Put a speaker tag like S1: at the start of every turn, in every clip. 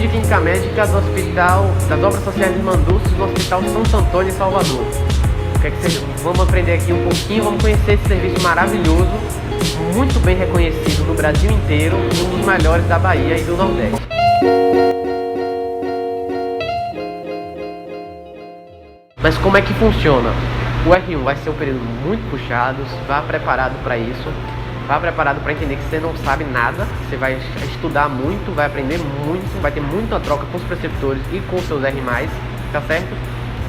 S1: de Clínica Médica do Hospital das Obras Sociais de Mandúcios, no Hospital Santo Antônio, em Salvador. Vamos aprender aqui um pouquinho, vamos conhecer esse serviço maravilhoso, muito bem reconhecido no Brasil inteiro, um dos melhores da Bahia e do Nordeste. Mas como é que funciona? O R1 vai ser um período muito puxado, vá preparado para isso, vá preparado para entender que você não sabe nada, você vai estudar muito, vai aprender muito, vai ter muita troca com os preceptores e com os seus R+, tá certo?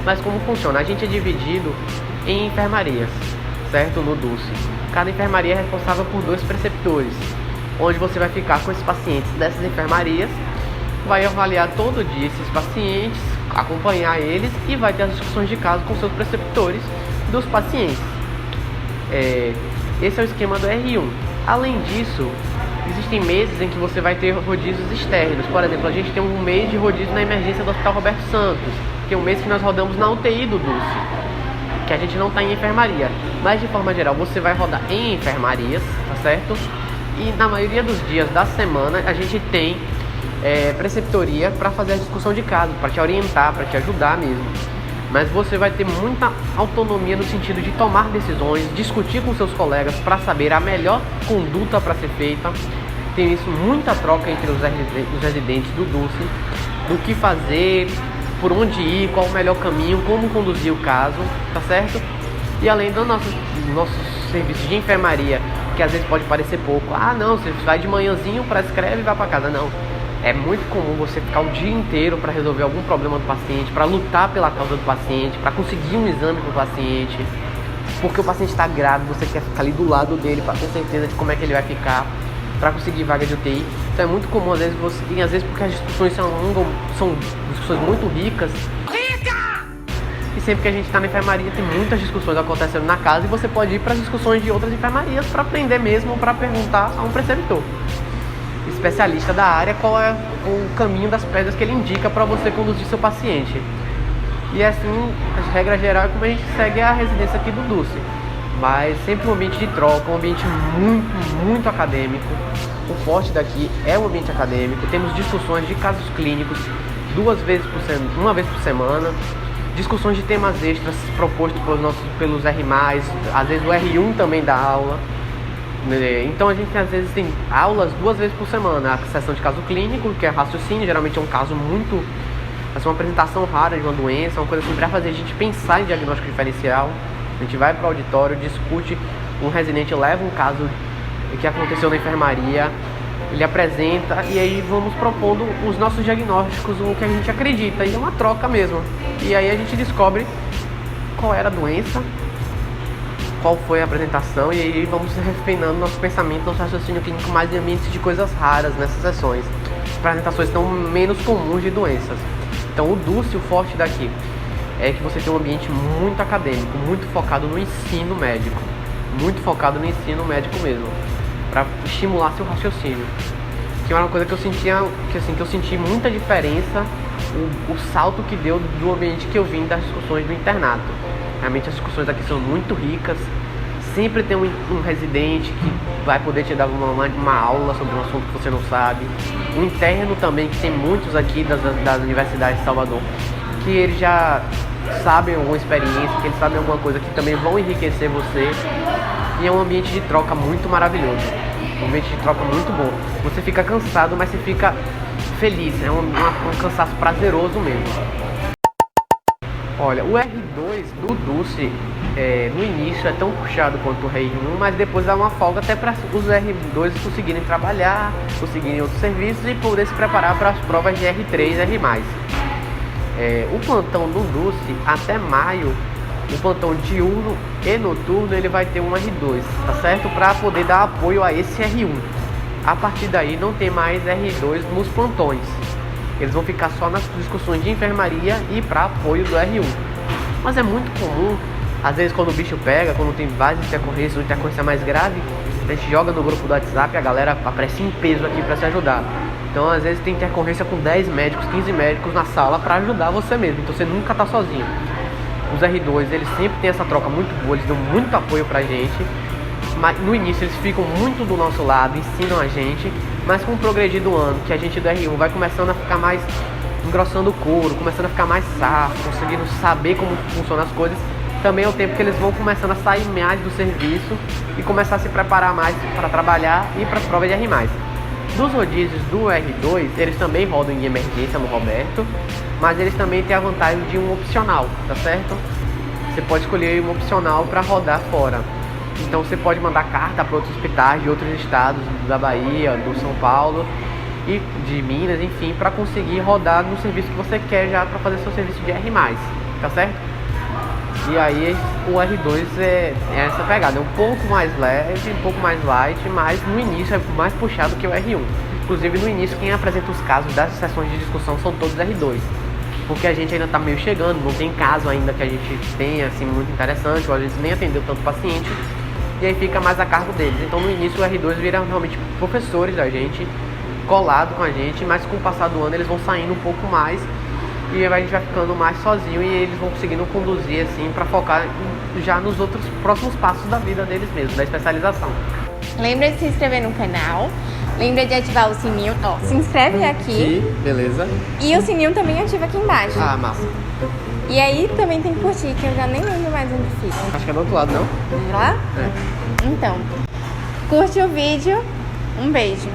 S1: Mas como funciona? A gente é dividido em enfermarias, certo? No DUSE. Cada enfermaria é responsável por 2 preceptores, onde você vai ficar com esses pacientes dessas enfermarias, vai avaliar todo dia esses pacientes, acompanhar eles e vai ter as discussões de caso com seus preceptores dos pacientes. Esse é o esquema do R1. Além disso, existem meses em que você vai ter rodízios externos. Por exemplo, a gente tem um mês de rodízio na emergência do Hospital Roberto Santos, que é um mês que nós rodamos na UTI do DUSE, que a gente não está em enfermaria. Mas de forma geral, você vai rodar em enfermarias, tá certo? E na maioria dos dias da semana, a gente tem preceptoria para fazer a discussão de caso, para te orientar, para te ajudar mesmo. Mas você vai ter muita autonomia no sentido de tomar decisões, discutir com seus colegas para saber a melhor conduta para ser feita. Tem isso, muita troca entre os residentes do DUSE, do que fazer, por onde ir, qual o melhor caminho, como conduzir o caso, tá certo? E além do nosso serviço de enfermaria, que às vezes pode parecer pouco, não, você vai de manhãzinho, prescreve e vai para casa, não. É muito comum você ficar o dia inteiro para resolver algum problema do paciente, para lutar pela causa do paciente, para conseguir um exame para o paciente, porque o paciente está grávido, você quer ficar ali do lado dele para ter certeza de como é que ele vai ficar, para conseguir vaga de UTI. Então é muito comum, às vezes porque as discussões são discussões muito ricas. E sempre que a gente está na enfermaria tem muitas discussões acontecendo na casa e você pode ir para as discussões de outras enfermarias para aprender mesmo, para perguntar a um preceptor especialista da área qual é o caminho das pedras que ele indica para você conduzir seu paciente. E assim, a regra geral é como a gente segue a residência aqui do DUSE, mas sempre um ambiente de troca, um ambiente muito acadêmico. O forte daqui é o ambiente acadêmico. Temos discussões de casos clínicos uma vez por semana, discussões de temas extras propostos pelos R+, às vezes o R1 também dá aula. Então a gente às vezes tem aulas 2 vezes por semana, a sessão de caso clínico, que é raciocínio, geralmente é um caso uma apresentação rara de uma doença, uma coisa assim para fazer a gente pensar em diagnóstico diferencial. A gente vai para o auditório, discute, um residente leva um caso que aconteceu na enfermaria, ele apresenta e aí vamos propondo os nossos diagnósticos, o que a gente acredita, e é uma troca mesmo. E aí a gente descobre qual era a doença, qual foi a apresentação, e aí vamos refinando nosso pensamento, nosso raciocínio clínico mais em ambientes de coisas raras nessas sessões. As apresentações são menos comuns de doenças. Então o DUSE, o forte daqui, é que você tem um ambiente muito acadêmico, muito focado no ensino médico. Muito focado no ensino médico mesmo, para estimular seu raciocínio. Que é uma coisa que eu sentia, que eu senti muita diferença, o salto que deu do ambiente que eu vim das discussões do internato. Realmente as discussões aqui são muito ricas, sempre tem um residente que vai poder te dar uma aula sobre um assunto que você não sabe. Um interno também, que tem muitos aqui das universidades de Salvador, que eles já sabem alguma experiência, que eles sabem alguma coisa que também vão enriquecer você. E é um ambiente de troca muito maravilhoso, um ambiente de troca muito bom. Você fica cansado, mas você fica feliz, é um cansaço prazeroso mesmo. Olha, o R2 do DUSE no início é tão puxado quanto o R1, mas depois dá uma folga até para os R2 conseguirem trabalhar, conseguirem outros serviços e poder se preparar para as provas de R3 e R+. O plantão do DUSE até maio, o plantão diurno e noturno, ele vai ter um R2, tá certo? Para poder dar apoio a esse R1. A partir daí não tem mais R2 nos plantões. Eles vão ficar só nas discussões de enfermaria e para apoio do R1. Mas é muito comum, às vezes quando o bicho pega, quando tem várias intercorrências, uma intercorrência mais grave, a gente joga no grupo do WhatsApp, a galera aparece em peso aqui para se ajudar. Então às vezes tem intercorrência com 10 médicos, 15 médicos na sala para ajudar você mesmo, então você nunca tá sozinho. Os R2, eles sempre têm essa troca muito boa, eles dão muito apoio pra gente, mas no início eles ficam muito do nosso lado, ensinam a gente, Mas com o progredir do ano, que a gente do R1 vai começando a ficar mais engrossando o couro, começando a ficar mais safo, conseguindo saber como funcionam as coisas, também é o tempo que eles vão começando a sair mais do serviço e começar a se preparar mais para trabalhar e para as provas de R+. Dos rodízios do R2, eles também rodam em emergência no Roberto, mas eles também têm a vantagem de um opcional, tá certo? Você pode escolher um opcional para rodar fora. Então você pode mandar carta para outros hospitais de outros estados, da Bahia, do São Paulo e de Minas, enfim, para conseguir rodar no serviço que você quer já para fazer seu serviço de R+, tá certo? E aí o R2 é essa pegada, é um pouco mais leve, um pouco mais light, mas no início é mais puxado que o R1. Inclusive no início quem apresenta os casos das sessões de discussão são todos R2. Porque a gente ainda está meio chegando, não tem caso ainda que a gente tenha assim muito interessante, ou a gente nem atendeu tanto paciente, e aí fica mais a cargo deles. Então no início o R2 vira realmente professores da gente, colado com a gente, mas com o passar do ano eles vão saindo um pouco mais e a gente vai ficando mais sozinho e eles vão conseguindo conduzir assim para focar já nos outros próximos passos da vida deles mesmo, da especialização.
S2: Lembra de se inscrever no canal, lembra de ativar o sininho, ó, se inscreve aqui.
S1: Sim, beleza.
S2: E o sininho também ativa aqui embaixo.
S1: Ah, massa.
S2: E aí também tem que curtir, que eu já nem lembro mais onde fica.
S1: Acho que é do outro lado, não?
S2: Vamos lá?
S1: É.
S2: Então, curte o vídeo, um beijo.